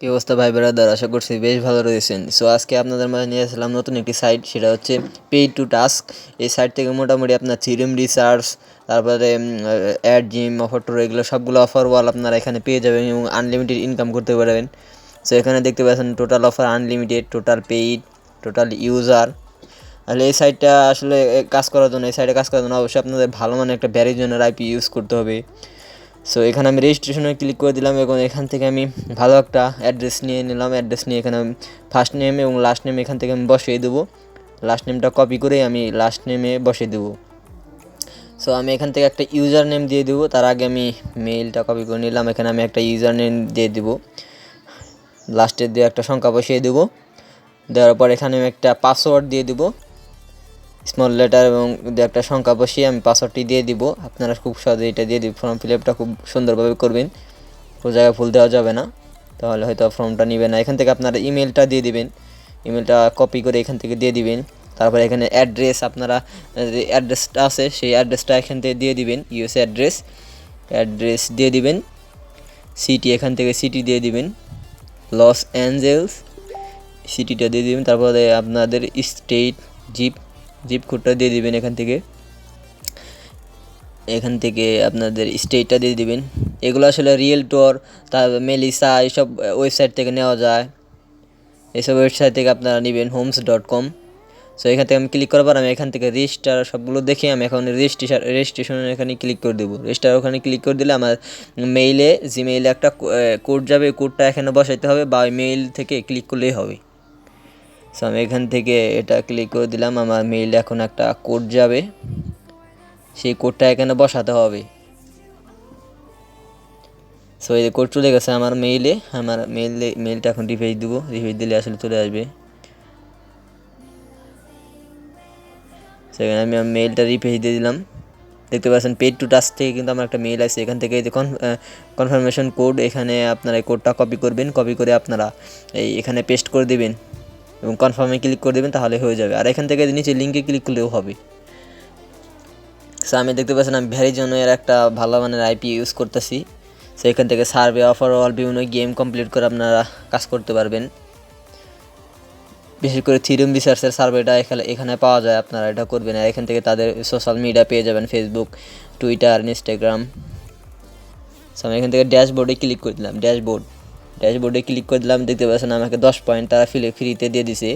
কি অবস্থা ভাই ব্রাদার, আশা করছি বেশ ভালো রয়েছেন। সো আজকে আপনাদের মাঝে নিয়ে আসলাম নতুন একটি সাইট, সেটা হচ্ছে পেইড টু টাস্ক। এই সাইট থেকে মোটামুটি আপনার থিওরেম রিসার্চ, তারপরে অ্যাড জিম অফার টোর, এগুলো সবগুলো অফার ওয়াল আপনারা এখানে পেয়ে যাবেন এবং আনলিমিটেড ইনকাম করতে পারবেন। সো এখানে দেখতে পাচ্ছেন total offer unlimited, total paid, total user. তাহলে এই সাইটটা আসলে কাজ করার জন্য, এই সাইটে কাজ করার জন্য অবশ্যই আপনাদের ভালো মানে একটা ভ্যারিজনের আইপি ইউজ করতে হবে। সো এখানে আমি রেজিস্ট্রেশনে ক্লিক করে দিলাম এবং এখান থেকে আমি ভালো একটা অ্যাড্রেস নিয়ে নিলাম। অ্যাড্রেস নিয়ে এখানে আমি ফার্স্ট নেম এবং লাস্ট নেম এখান থেকে আমি বসিয়ে দেবো। লাস্ট নেমটা কপি করে আমি লাস্ট নেমে বসিয়ে দেবো। সো আমি এখান থেকে একটা ইউজার নেম দিয়ে দেবো। তার আগে আমি মেইলটা কপি করে নিলাম, এখানে আমি একটা ইউজার নেম দিয়ে দেবো। লাস্টে দিয়ে একটা সংখ্যা বসিয়ে দেবো। দেওয়ার পর এখানে আমি একটা পাসওয়ার্ড দিয়ে দেবো, স্মল লেটার এবং একটা সংখ্যা বসিয়ে আমি পাসওয়ার্ডটি দিয়ে দিব। আপনারা খুব সহজে এটা দিয়ে দিব। ফর্ম ফিল আপটা খুব সুন্দরভাবে করবেন, কোনো জায়গায় ভুল দেওয়া যাবে না, তাহলে হয়তো ফর্মটা নেবে না। এখান থেকে আপনারা ইমেলটা দিয়ে দিবেন, ইমেলটা কপি করে এখান থেকে দিয়ে দিবেন। তারপরে এখানে অ্যাড্রেস, আপনারা যে অ্যাড্রেসটা আছে সেই অ্যাড্রেসটা এখান থেকে দিয়ে দিবেন। ইউএসএ অ্যাড্রেস দিয়ে দিবেন। সিটি এখান থেকে সিটি দিয়ে দিবেন, লস অ্যাঞ্জেলস সিটিটা দিয়ে দিবেন। তারপরে আপনাদের স্টেট জিপ কোডটা দিয়ে দিবেন। এখান থেকে আপনাদের স্টেটটা দিয়ে দিবেন। এগুলো আসলে রিয়েলটর, তারপর মেলিসা, এইসব ওয়েবসাইট থেকে নেওয়া যায়। এইসব ওয়েবসাইট থেকে আপনারা নেবেন homes.com। সো এখান থেকে আমি ক্লিক করার পর আমি এখান থেকে রেজিস্টার সবগুলো দেখে আমি এখন রেজিস্ট্রেশনের এখানে ক্লিক করে দেবো। রেজিস্টার ওখানে ক্লিক করে দিলে আমার জিমেইলে একটা কোড যাবে। কোডটা এখানে বসাইতে হবে বা ওই মেইল থেকে ক্লিক করলেই হবে। সো আমি এখান থেকে এটা ক্লিক করে দিলাম, আমার মেইলে এখন একটা কোড যাবে, সেই কোডটা এখানে বসাতে হবে। সো এই কোড চলে গেছে আমার মেইলটা এখন রিফ্রেশ দিব। রিফ্রেশ দিলে আসলে চলে আসবে। সেখানে আমি মেইলটা রিফ্রেশ দিয়ে দিলাম। দেখতে পাচ্ছেন পেইড টু টাস্ক থেকে কিন্তু আমার একটা মেইল আছে। এখান থেকে এই যে কনফার্মেশন কোড, এখানে আপনারা এই কোডটা কপি করবেন। কপি করে আপনারা এখানে পেস্ট করে দেবেন এবং কনফার্মে ক্লিক করে দেবেন, তাহলে হয়ে যাবে। আর এখান থেকে নিচে লিঙ্কে ক্লিক করলেও হবে। সো আমি দেখতে পাচ্ছেন আমি ভ্যারিজনের একটা ভালো মানের আইপি ইউজ করতেছি। সো এখান থেকে সার্ভে, অফার অল, বিভিন্ন গেম কমপ্লিট করে আপনারা কাজ করতে পারবেন। বিশেষ করে থিওরেম রিসার্চের সার্ভেটা এখানে পাওয়া যায়, আপনারা এটা করবেন। আর এখান থেকে তাদের সোশ্যাল মিডিয়া পেয়ে যাবেন, ফেসবুক, টুইটার, ইনস্টাগ্রাম। সো আমি এখান থেকে ড্যাশবোর্ডে ক্লিক করে দিলাম। ড্যাশবোর্ডে ক্লিক করে দিলাম। দেখতে পাচ্ছেন আমাকে 10 পয়েন্ট তারা ফ্রিতে দিয়ে দিছে,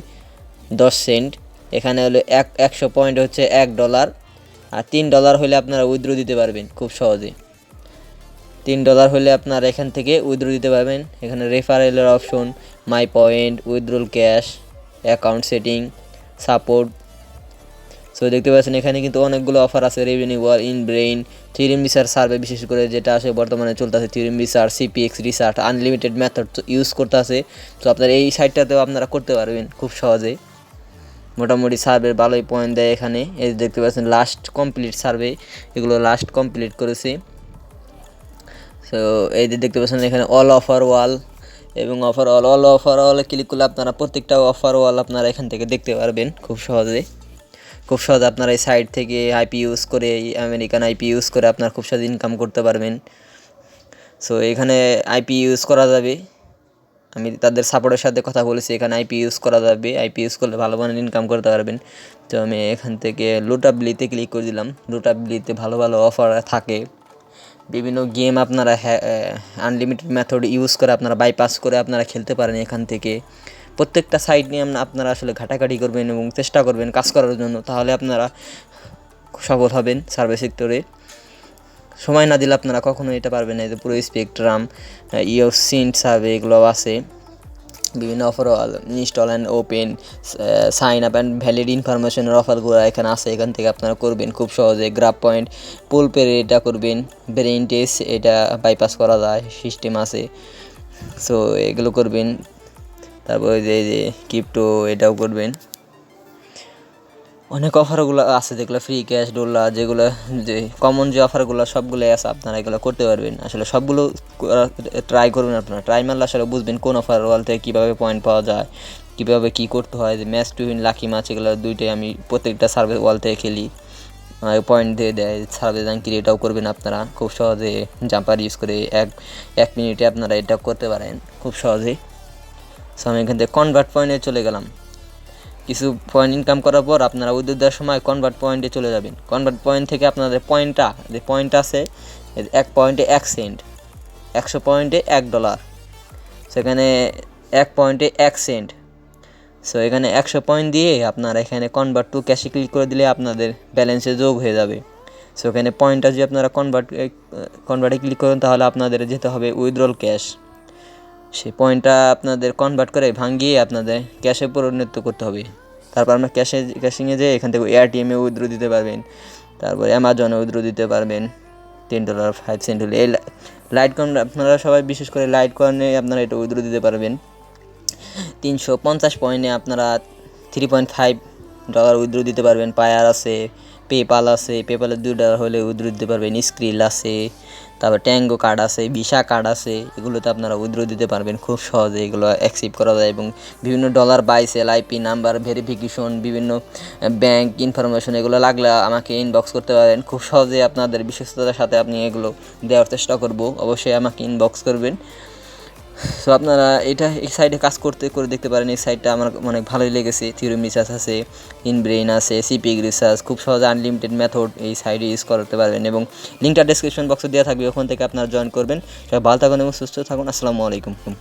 10 সেন্ট। এখানে হলো 100 পয়েন্ট হচ্ছে $1, আর $3 হলে আপনারা উইথড্র দিতে পারবেন খুব সহজে। $3 হলে আপনারা এখান থেকে উইথড্র দিতে পারবেন। এখানে রেফারেলের option, my point, withdrawal cash, account setting, support. So দেখতে পাচ্ছেন এখানে কিন্তু অনেকগুলো অফার আছে। Revenue wall, InBrain, theorem research survey, বিশেষ করে যেটা আসে বর্তমানে চলতেছে theorem research, CPX research, unlimited method use করতে আছে। তো আপনারা এই সাইটটাতেও আপনারা করতে পারবেন খুব সহজে। মোটামুটি সার্ভে ভালোই পয়েন্ট দেয় এখানে। এই দেখতে পাচ্ছেন লাস্ট কমপ্লিট সার্ভে, এগুলো লাস্ট কমপ্লিট করেছে। সো এই যে দেখতে পাচ্ছেন এখানে অল অফার ওয়াল এবং অফার অলে ক্লিক করলে আপনারা প্রত্যেকটা অফার ওয়াল আপনারা এখান থেকে দেখতে পারবেন খুব সহজে। আপনারা এই সাইট থেকে আইপি ইউজ করে, আমেরিকান আইপি ইউজ করে আপনারা খুব সহজে ইনকাম করতে পারবেন। সো এখানে আইপি ইউজ করা যাবে, আমি তাদের সাপোর্টের সাথে কথা বলেছি, এখানে আইপি ইউজ করা যাবে। আইপি ইউজ করলে ভালো মানের ইনকাম করতে পারবেন। তো আমি এখান থেকে লুটাবলিতে ক্লিক করে দিলাম। লুটাবলিতে ভালো ভালো অফার থাকে। বিভিন্ন গেম আপনারা আনলিমিটেড মেথড ইউজ করে আপনারা বাইপাস করে আপনারা খেলতে পারেন এখান থেকে। প্রত্যেকটা সাইট নিয়ে আপনারা আসলে ঘাটাঘাটি করবেন এবং চেষ্টা করবেন কাজ করার জন্য, তাহলে আপনারা সফল হবেন সার্ভিস সেক্টরে। সময় না দিলে আপনারা কখনো এটা পারবেন না। এই যে পুরো স্পেকট্রাম, সিন্ট সার্ভে, এগুলো আছে। বিভিন্ন offer, install and open, sign up and valid ইনফরমেশনের অফারগুলো এখানে আছে। এখান থেকে আপনারা করবেন খুব সহজে। গ্রাফ পয়েন্ট, পুল পের এটা করবেন। ব্রেইন টেস্ট, এটা বাইপাস করা যায়, সিস্টেম আছে। সো এগুলো করবেন। তারপরে যে ক্রিপ্টো, এটাও করবেন। অনেক অফারগুলো আছে যেগুলো ফ্রি ক্যাশ, ডলার, যেগুলো যে কমন যে অফারগুলো সবগুলোই আছে, আপনারা এগুলো করতে পারবেন। আসলে সবগুলো ট্রাই করবেন। আপনারা ট্রাই মারলে আসলে বুঝবেন কোন অফার ওয়াল থেকে কীভাবে পয়েন্ট পাওয়া যায়, কীভাবে কী করতে হয়। যে match to win, lucky match, এগুলো দুইটাই আমি প্রত্যেকটা সার্ভে ওয়াল থেকে খেলি, পয়েন্ট দিয়ে দেয়। সার্ভে জাঙ্কির এটাও করবেন আপনারা খুব সহজে। জাম্পার ইউজ করে এক মিনিটে আপনারা এটা করতে পারেন খুব সহজে। সো আমি এখান থেকে কনভার্ট পয়েন্টে চলে গেলাম। কিছু পয়েন্ট ইনকাম করার পর আপনারা উইথড্র দেওয়ার সময় কনভার্ট পয়েন্টে চলে যাবেন। কনভার্ট পয়েন্ট থেকে আপনাদের যে পয়েন্ট আছে 1 পয়েন্টে 1 সেন্ট, 100 পয়েন্টে $1। সেখানে 1 পয়েন্টে 1 সেন্ট। সো এখানে 100 পয়েন্ট দিয়ে আপনারা এখানে কনভার্ট টু ক্যাশে ক্লিক করে দিলে আপনাদের ব্যালেন্সে যোগ হয়ে যাবে। সো এখানে পয়েন্টটা যদি আপনারা কনভার্টে ক্লিক করেন তাহলে আপনাদের যেতে হবে উইথড্রল ক্যাশ। সেই পয়েন্টটা আপনাদের কনভার্ট করে ভাঙিয়ে আপনাদের ক্যাশে পরিণত করতে হবে। তারপর আপনার ক্যাশিংয়ে যেয়ে এখান থেকে এটিএমে উইথড্র দিতে পারবেন, তারপর অ্যামাজনে উইথড্র দিতে পারবেন $10 5 হলে। এই লাইট কয়েন আপনারা সবাই বিশেষ করে লাইট কয়েনে আপনারা এটা উইথড্র দিতে পারবেন। 350 পয়েন্টে আপনারা $3.5 উইথড্র দিতে পারবেন। পায়ার আছে, পেপাল আছে, পেপালে $2 হলে উইথড্র দিতে পারবেন। স্ক্রিল আছে, তারপর ট্যাঙ্গো কার্ড আছে, ভিসা কার্ড আছে, এগুলোতে আপনারা উইথড্র দিতে পারবেন খুব সহজে। এগুলো অ্যাকসেপ্ট করা যায় এবং বিভিন্ন dollar buy sell, IP number verification, বিভিন্ন ব্যাংক ইনফরমেশন এগুলো লাগলে আমাকে ইনবক্স করতে পারেন। খুব সহজে আপনাদের বিশ্বস্ততার সাথে আপনি এগুলো দেওয়ার চেষ্টা করব। অবশ্যই আমাকে ইনবক্স করবেন। সো আপনারা এই সাইডে কাজ করে দেখতে পারেন। এই সাইডটা আমার অনেক ভালোই লেগেছে। থিওরি রিসার্চ আছে, ইনব্রেইন আছে, সিপিএগ রিসার্চ, খুব সহজে আনলিমিটেড মেথড এই সাইডে ইউজ করতে পারবেন এবং লিঙ্কটা ডেসক্রিপশন বক্সে দেওয়া থাকবে, ওখান থেকে আপনারা জয়েন করবেন। সবাই ভালো থাকুন এবং সুস্থ থাকুন। আসসালামু আলাইকুম।